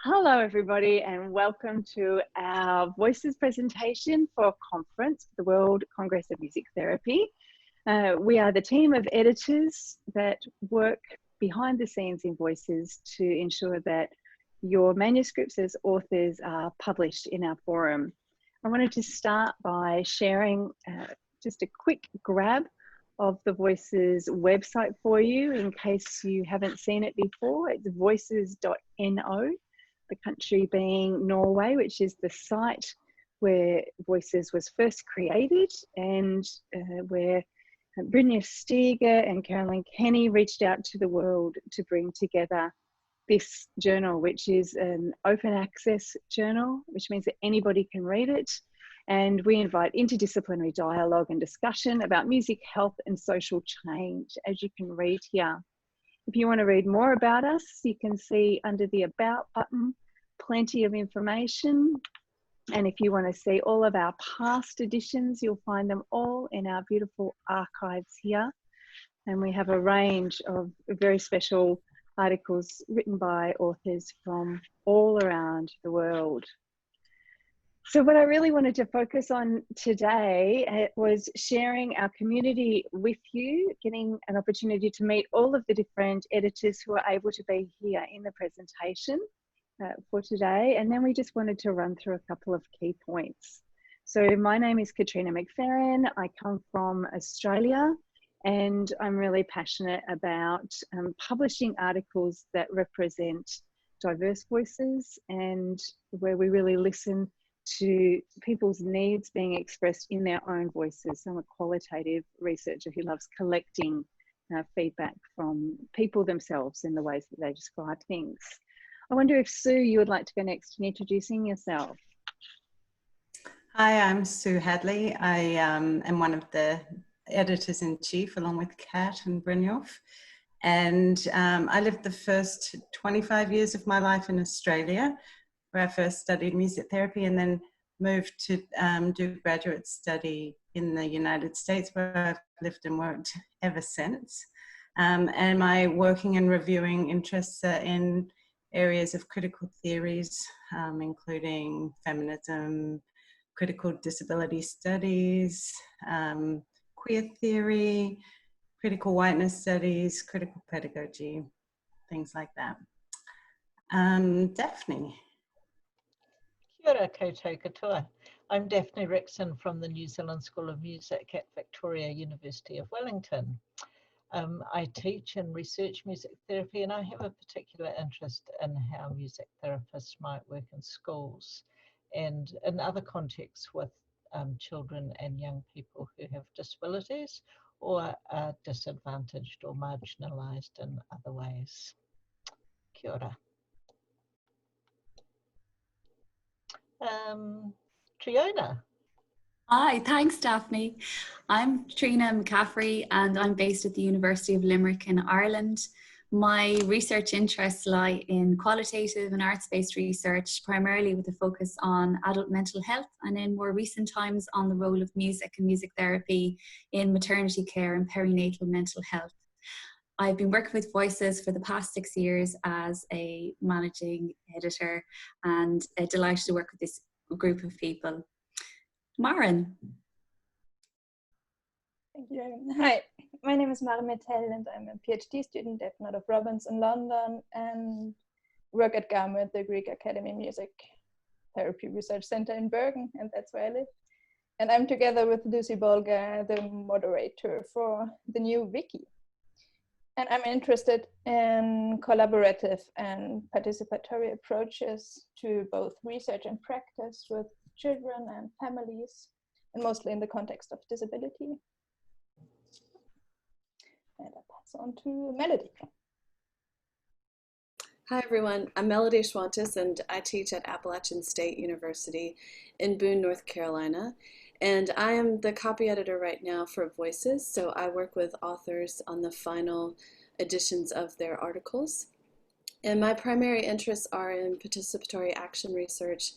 Hello everybody and welcome to our Voices presentation for conference, the World Congress of Music Therapy. We are the team of editors that work behind the scenes in Voices to ensure that your manuscripts as authors are published in our forum. I wanted to start by sharing just a quick grab of the Voices website for you in case you haven't seen it before. It's voices.no. The country being Norway, which is the site where Voices was first created and where Brynja Steger and Carolyn Kenny reached out to the world to bring together this journal, which is an open access journal, which means that anybody can read it. And we invite interdisciplinary dialogue and discussion about music, health, and social change, as you can read here. If you want to read more about us, you can see under the About button plenty of information. And if you want to see all of our past editions, you'll find them all in our beautiful archives here. And we have a range of very special articles written by authors from all around the world. So what I really wanted to focus on today was sharing our community with you, getting an opportunity to meet all of the different editors who are able to be here in the presentation for today. And then we just wanted to run through a couple of key points. So my name is Katrina McFerrin. I come from Australia and I'm really passionate about publishing articles that represent diverse voices and where we really listen to people's needs being expressed in their own voices. So I'm a qualitative researcher who loves collecting feedback from people themselves in the ways that they describe things. I wonder if Sue, you would like to go next in introducing yourself. Hi, I'm Sue Hadley. I am one of the editors-in-chief along with Kat and Brynjolf. And I lived the first 25 years of my life in Australia, where I first studied music therapy and then moved to do graduate study in the United States, where I've lived and worked ever since. And my working and reviewing interests are in areas of critical theories, including feminism, critical disability studies, queer theory, critical whiteness studies, critical pedagogy, things like that. Daphne. Kia ora koutou katoa. I'm Daphne Rickson from the New Zealand School of Music at Victoria University of Wellington. I teach and research music therapy, and I have a particular interest in how music therapists might work in schools and in other contexts with children and young people who have disabilities or are disadvantaged or marginalised in other ways. Kia ora. Triona. Hi, thanks Daphne. I'm Trina McCaffrey and I'm based at the University of Limerick in Ireland. My research interests lie in qualitative and arts-based research, primarily with a focus on adult mental health and in more recent times on the role of music and music therapy in maternity care and perinatal mental health. I've been working with Voices for the past 6 years as a managing editor and delighted to work with this group of people. Maren. Thank you. Hi, my name is Maren Mettel and I'm a PhD student at North of Robbins in London and work at GAMO at the Greek Academy Music Therapy Research Center in Bergen, and that's where I live. And I'm together with Lucy Bolger, the moderator for the new wiki. And I'm interested in collaborative and participatory approaches to both research and practice with children and families, and mostly in the context of disability. And I'll pass on to Melody. Hi everyone, I'm Melody Schwantes and I teach at Appalachian State University in Boone, North Carolina. And I am the copy editor right now for Voices, so I work with authors on the final editions of their articles. And my primary interests are in participatory action research,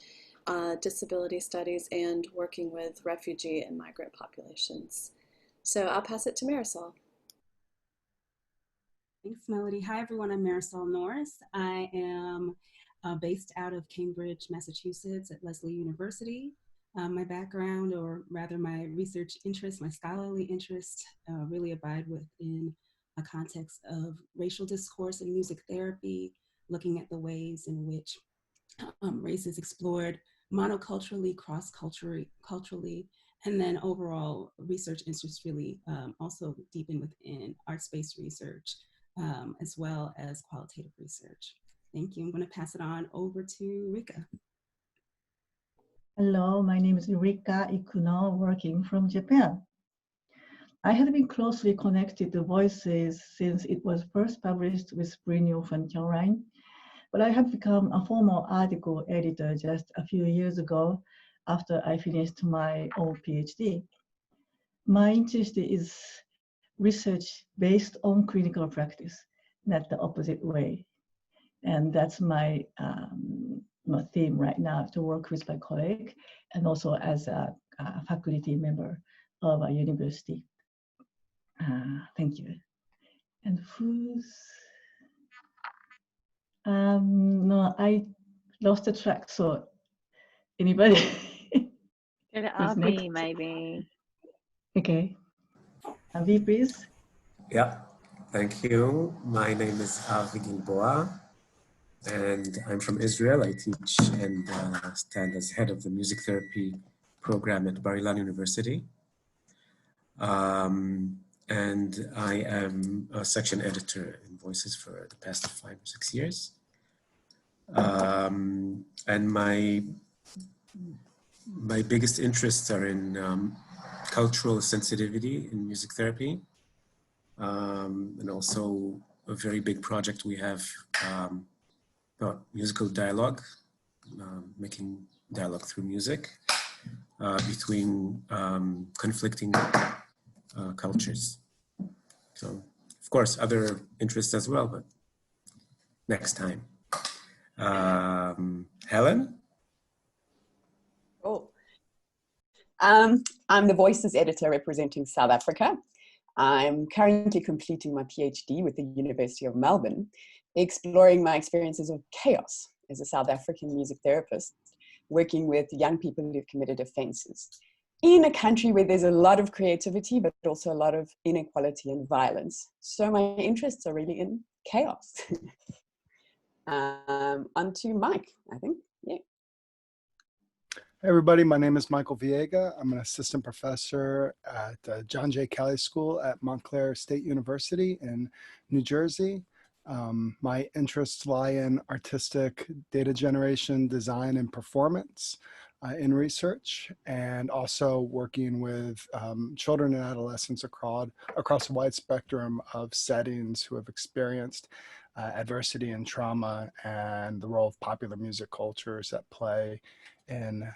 disability studies, and working with refugee and migrant populations. So I'll pass it to Marisol. Thanks, Melody. Hi, everyone. I'm Marisol Norris. I am based out of Cambridge, Massachusetts at Lesley University. My background, or rather my research interests, my scholarly interests, really abide within a context of racial discourse and music therapy, looking at the ways in which race is explored monoculturally, cross-culturally, and then overall research interests really also deepen within arts-based research, as well as qualitative research. Thank you. I'm going to pass it on over to Rika. Hello, my name is Rika Ikuno, working from Japan. I have been closely connected to Voices since it was first published with Brynjolf and Caroline, but I have become a formal article editor just a few years ago after I finished my own PhD. My interest is research based on clinical practice, not the opposite way. And that's my theme right now, to work with my colleague and also as a faculty member of a university. Thank you. And who's, no, I lost the track, so anybody? Go to Avi, maybe. Okay, Avi, please. Yeah, thank you. My name is Avi Gilboa, and I'm from Israel. I teach and stand as head of the music therapy program at Bar Ilan University. And I am a section editor in Voices for the past 5 or 6 years. And my biggest interests are in cultural sensitivity in music therapy, and also a very big project we have about musical dialogue, making dialogue through music between conflicting cultures. So, of course, other interests as well, but next time. Helen? Oh. I'm the Voices editor representing South Africa. I'm currently completing my PhD with the University of Melbourne, exploring my experiences of chaos as a South African music therapist, working with young people who've committed offenses in a country where there's a lot of creativity, but also a lot of inequality and violence. So my interests are really in chaos. On to Mike, I think, yeah. Hey everybody, my name is Michael Viega. I'm an assistant professor at John J. Kelly School at Montclair State University in New Jersey. My interests lie in artistic data generation, design, and performance in research, and also working with children and adolescents across a wide spectrum of settings who have experienced adversity and trauma, and the role of popular music cultures at play in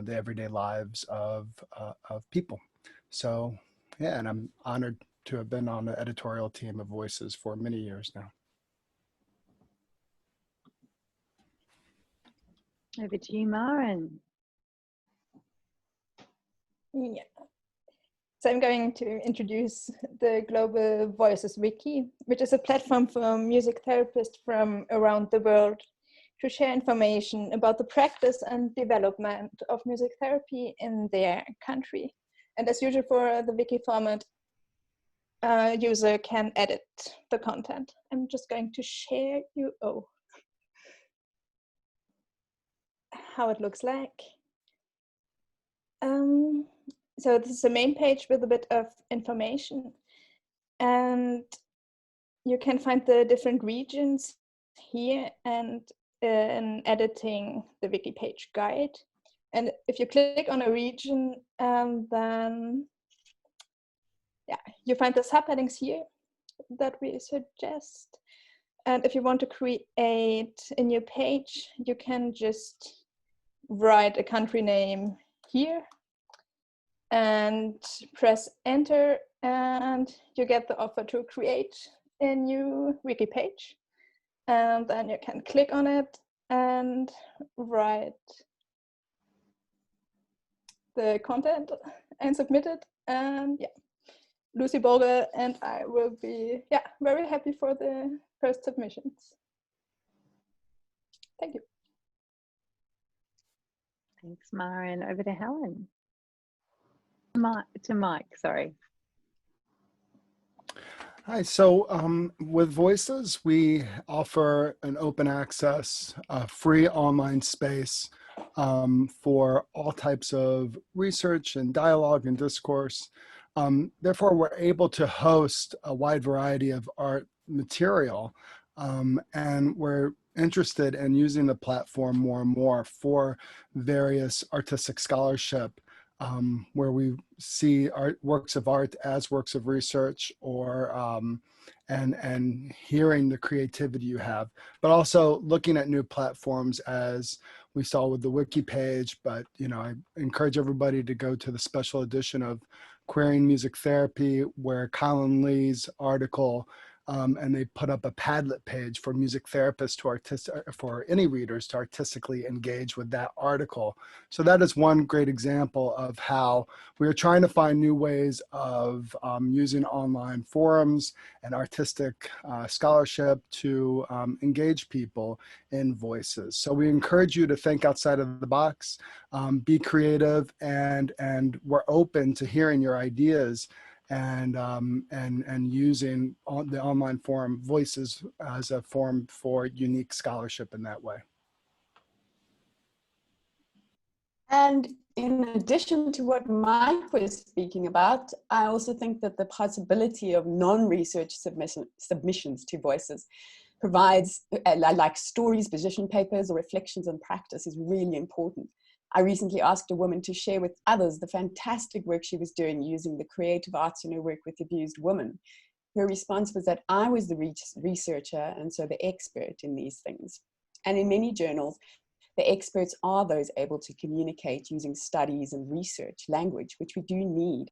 the everyday lives of people. So yeah, and I'm honored to have been on the editorial team of Voices for many years now. Over to you, Maren. Yeah. So I'm going to introduce the Global Voices Wiki, which is a platform for music therapists from around the world to share information about the practice and development of music therapy in their country. And as usual for the wiki format, a user can edit the content. I'm just going to share you how it looks like. So this is the main page with a bit of information, and you can find the different regions here and in editing the wiki page guide. And if you click on a region, then yeah, you find the subheadings here that we suggest. And if you want to create a new page, you can just write a country name here and press enter, and you get the offer to create a new wiki page. And then you can click on it and write the content and submit it. And yeah, Lucy Boger and I will be very happy for the first submissions. Thank you. Thanks, Maren. Over to Helen. To Mike, sorry. Hi, so with Voices, we offer an open access, free online space for all types of research and dialogue and discourse. Therefore, we're able to host a wide variety of art material, and we're interested in using the platform more and more for various artistic scholarship, where we see works of art as works of research, or and hearing the creativity you have, but also looking at new platforms, as we saw with the wiki page. But I encourage everybody to go to the special edition of Querying Music Therapy, where Colin Lee's article, and they put up a Padlet page for music therapists for any readers to artistically engage with that article. So that is one great example of how we are trying to find new ways of using online forums and artistic scholarship to engage people in Voices. So we encourage you to think outside of the box, be creative, and we're open to hearing your ideas, and using the online forum Voices as a forum for unique scholarship in that way. And in addition to what Mike was speaking about, I also think that the possibility of non-research submissions to Voices provides, like stories, position papers, or reflections on practice, is really important. I recently asked a woman to share with others the fantastic work she was doing using the creative arts in her work with abused women. Her response was that I was the researcher and so the expert in these things. And in many journals, the experts are those able to communicate using studies and research language, which we do need.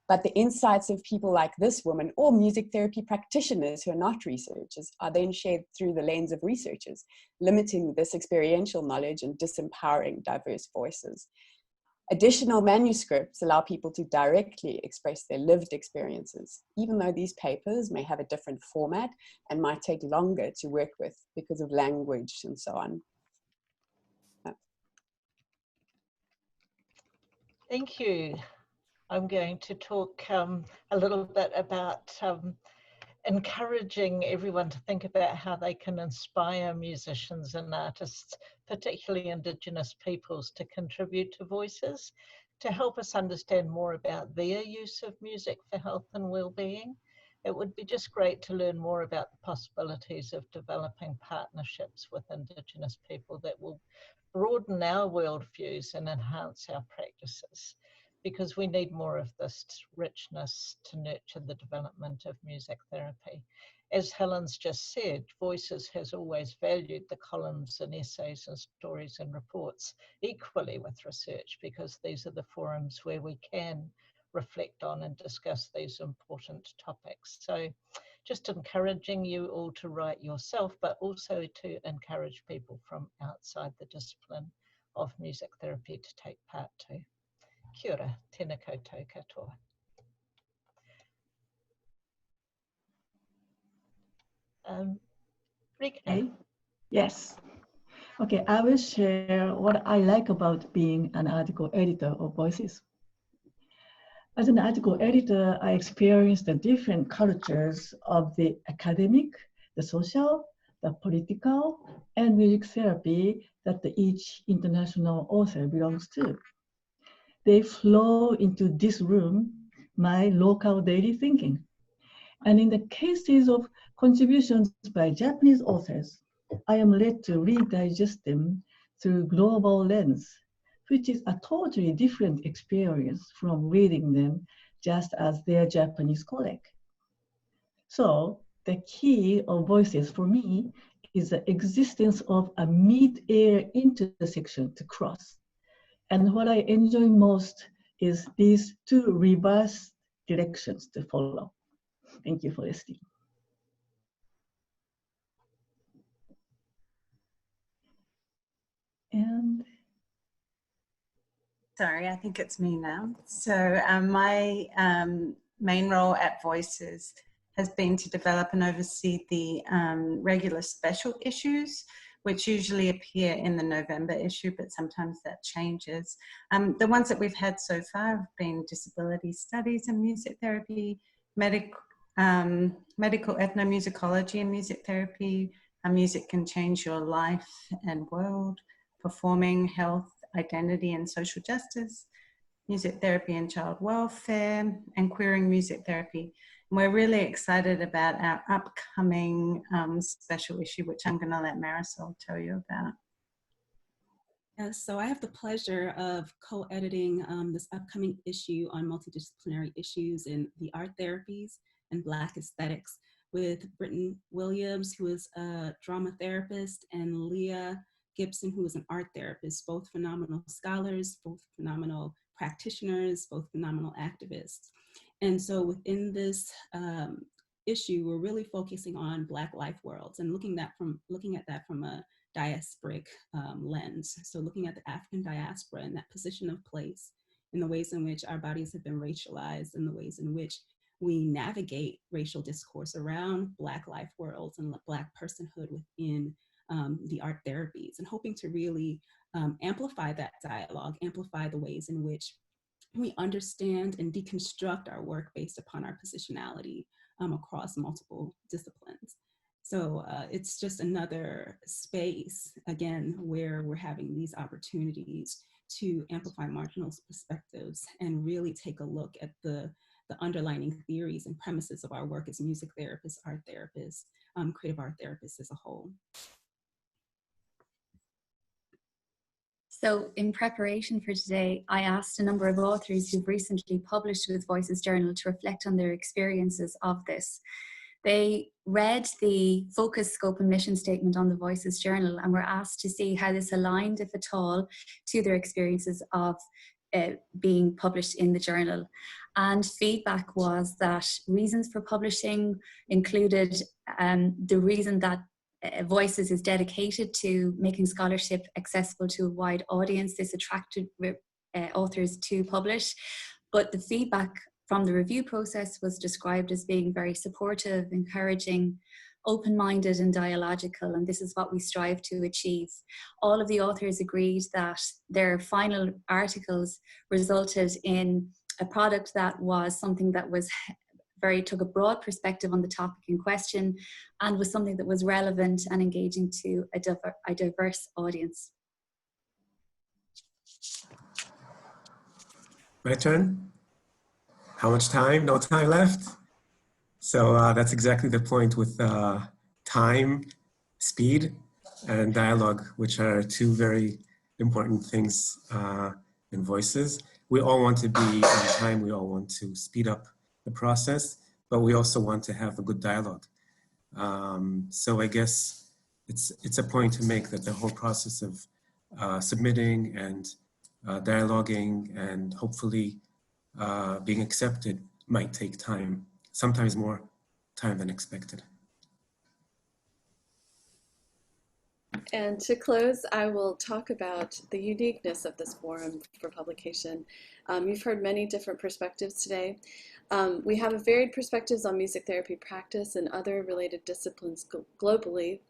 But the insights of people like this woman, or music therapy practitioners who are not researchers, are then shared through the lens of researchers, limiting this experiential knowledge and disempowering diverse voices. Additional manuscripts allow people to directly express their lived experiences, even though these papers may have a different format and might take longer to work with because of language and so on. Thank you. I'm going to talk a little bit about encouraging everyone to think about how they can inspire musicians and artists, particularly Indigenous peoples, to contribute to Voices, to help us understand more about their use of music for health and well-being. It would be just great to learn more about the possibilities of developing partnerships with Indigenous people that will broaden our worldviews and enhance our practices, because we need more of this richness to nurture the development of music therapy. As Helen's just said, Voices has always valued the columns and essays and stories and reports equally with research, because these are the forums where we can reflect on and discuss these important topics. So just encouraging you all to write yourself, but also to encourage people from outside the discipline of music therapy to take part too. Kia ora, tēnā koutou katoa. Rika. Okay. Yes. Okay, I will share what I like about being an article editor of Voices. As an article editor, I experienced the different cultures of the academic, the social, the political, and music therapy that each international author belongs to. They flow into this room, my local daily thinking. And in the cases of contributions by Japanese authors, I am led to redigest them through global lens, which is a totally different experience from reading them just as their Japanese colleague. So the key of Voices for me is the existence of a mid-air intersection to cross. And what I enjoy most is these two reverse directions to follow. Thank you for listening. And sorry, I think it's me now. So my main role at Voices has been to develop and oversee the regular special issues, which usually appear in the November issue, but sometimes that changes. The ones that we've had so far have been disability studies and music therapy, medical ethnomusicology and music therapy, how music can change your life and world, performing, health, identity and social justice, music therapy and child welfare, and queering music therapy. And we're really excited about our upcoming special issue, which I'm going to let Marisol tell you about. Yes, so I have the pleasure of co-editing this upcoming issue on multidisciplinary issues in the art therapies and Black aesthetics with Britton Williams, who is a drama therapist, and Leah Gibson, who is an art therapist, both phenomenal scholars, both phenomenal practitioners, both phenomenal activists. And so within this issue, we're really focusing on Black life worlds and looking at that from a diasporic lens. So looking at the African diaspora and that position of place in the ways in which our bodies have been racialized and the ways in which we navigate racial discourse around Black life worlds and Black personhood within the art therapies, and hoping to really amplify that dialogue, amplify the ways in which we understand and deconstruct our work based upon our positionality across multiple disciplines. So it's just another space, again, where we're having these opportunities to amplify marginal perspectives and really take a look at the underlying theories and premises of our work as music therapists, art therapists, creative art therapists as a whole. So in preparation for today, I asked a number of authors who've recently published with Voices Journal to reflect on their experiences of this. They read the focus, scope and mission statement on the Voices Journal and were asked to see how this aligned, if at all, to their experiences of being published in the journal. And feedback was that reasons for publishing included the reason that Voices is dedicated to making scholarship accessible to a wide audience. This attracted authors to publish, but the feedback from the review process was described as being very supportive, encouraging, open-minded and dialogical, and this is what we strive to achieve. All of the authors agreed that their final articles resulted in a product that was something that was took a broad perspective on the topic in question and was something that was relevant and engaging to a diverse audience. My turn? How much time? No time left? So that's exactly the point with time, speed, and dialogue, which are two very important things in Voices. We all want to be on time, we all want to speed up the process, but we also want to have a good dialogue. So I guess it's a point to make that the whole process of submitting and dialoguing and hopefully being accepted might take time, sometimes more time than expected. And to close, I will talk about the uniqueness of this forum for publication. You've heard many different perspectives today. We have varied perspectives on music therapy practice and other related disciplines globally.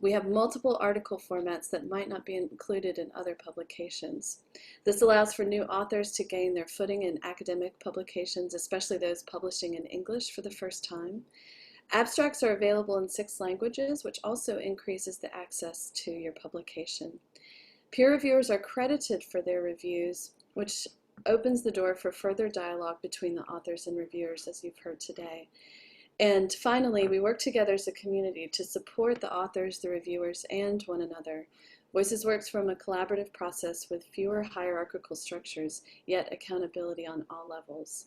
We have multiple article formats that might not be included in other publications. This allows for new authors to gain their footing in academic publications, especially those publishing in English for the first time. Abstracts are available in 6 languages, which also increases the access to your publication. Peer reviewers are credited for their reviews, which opens the door for further dialogue between the authors and reviewers, as you've heard today. And finally, we work together as a community to support the authors, the reviewers, and one another. Voices works from a collaborative process with fewer hierarchical structures, yet accountability on all levels.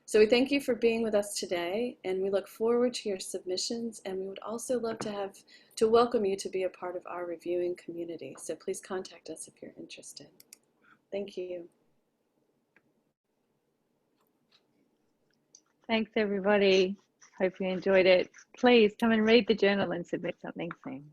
So we thank you for being with us today, and we look forward to your submissions, and we would also love to welcome you to be a part of our reviewing community. So please contact us if you're interested. Thank you. Thanks, everybody. Hope you enjoyed it. Please come and read the journal and submit something soon.